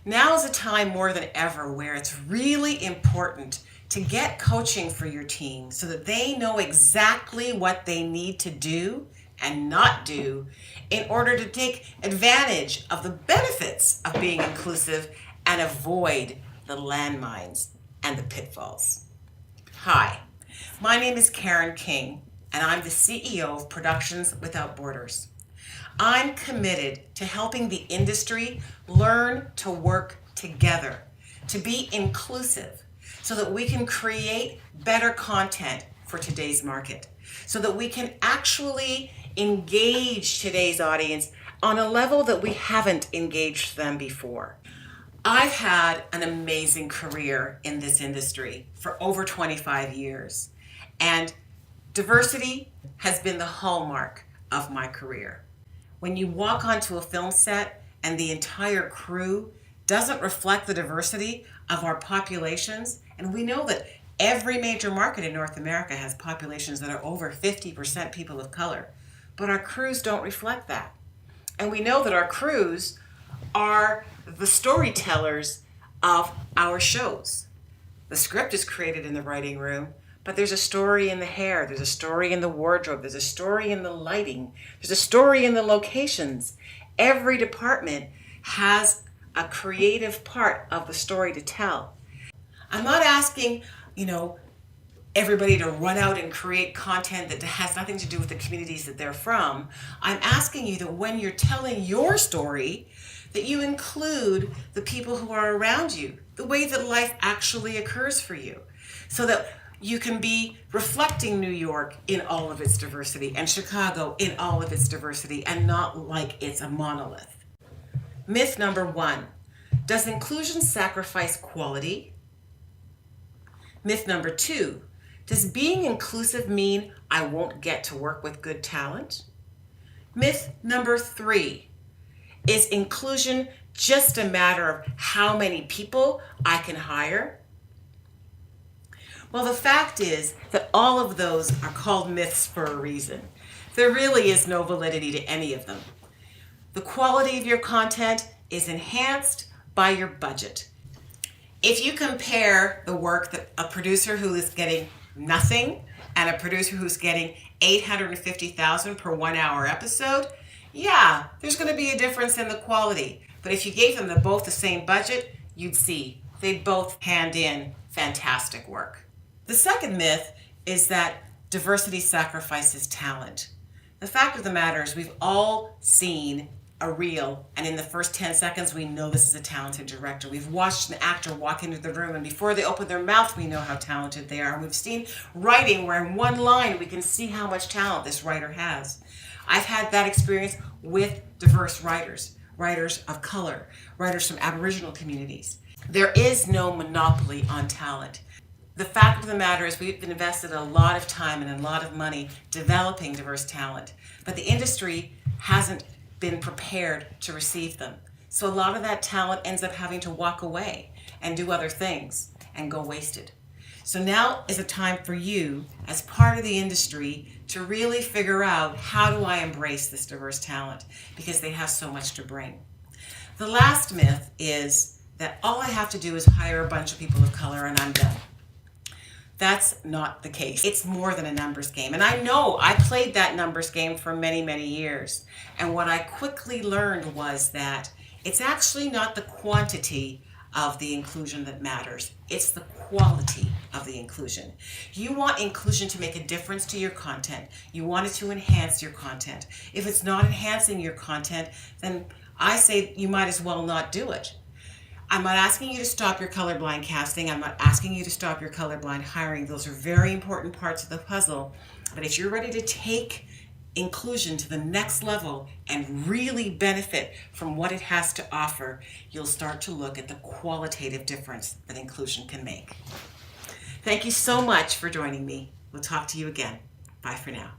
Now is a time more than ever where it's really important to get coaching for your team so that they know exactly what they need to do and not do in order to take advantage of the benefits of being inclusive and avoid the landmines and the pitfalls. Hi, my name is Karen King, and I'm the CEO of Productions Without Borders. I'm committed to helping the industry learn to work together, to be inclusive, so that we can create better content for today's market, so that we can actually engage today's audience on a level that we haven't engaged them before. I've had an amazing career in this industry for over 25 years, and diversity has been the hallmark of my career. When you walk onto a film set and the entire crew doesn't reflect the diversity of our populations, and we know that every major market in North America has populations that are over 50% people of color, but our crews don't reflect that. And we know that our crews are the storytellers of our shows. The script is created in the writing room, but there's a story in the hair, there's a story in the wardrobe, there's a story in the lighting, there's a story in the locations. Every department has a creative part of the story to tell. I'm not asking, everybody to run out and create content that has nothing to do with the communities that they're from. I'm asking you that when you're telling your story, that you include the people who are around you, the way that life actually occurs for you, so that you can be reflecting New York in all of its diversity and Chicago in all of its diversity and not like it's a monolith. Myth number 1, does inclusion sacrifice quality? Myth number 2, does being inclusive mean I won't get to work with good talent? Myth number 3, is inclusion just a matter of how many people I can hire? Well, the fact is that all of those are called myths for a reason. There really is no validity to any of them. The quality of your content is enhanced by your budget. If you compare the work that a producer who is getting nothing and a producer who's getting $850,000 per 1 hour episode, yeah, there's going to be a difference in the quality. But if you gave them both the same budget, you'd see they'd both hand in fantastic work. The second myth is that diversity sacrifices talent. The fact of the matter is we've all seen a reel, and in the first 10 seconds we know this is a talented director. We've watched an actor walk into the room, and before they open their mouth we know how talented they are. We've seen writing where in one line we can see how much talent this writer has. I've had that experience with diverse writers, writers of color, writers from Aboriginal communities. There is no monopoly on talent. The fact of the matter is we've invested a lot of time and a lot of money developing diverse talent, but the industry hasn't been prepared to receive them. So a lot of that talent ends up having to walk away and do other things and go wasted. So now is a time for you, as part of the industry, to really figure out, how do I embrace this diverse talent? Because they have so much to bring. The last myth is that all I have to do is hire a bunch of people of color and I'm done. That's not the case. It's more than a numbers game. And I know I played that numbers game for many, many years. And what I quickly learned was that it's actually not the quantity of the inclusion that matters. It's the quality of the inclusion. You want inclusion to make a difference to your content. You want it to enhance your content. If it's not enhancing your content, then I say you might as well not do it. I'm not asking you to stop your colorblind casting. I'm not asking you to stop your colorblind hiring. Those are very important parts of the puzzle. But if you're ready to take inclusion to the next level and really benefit from what it has to offer, you'll start to look at the qualitative difference that inclusion can make. Thank you so much for joining me. We'll talk to you again. Bye for now.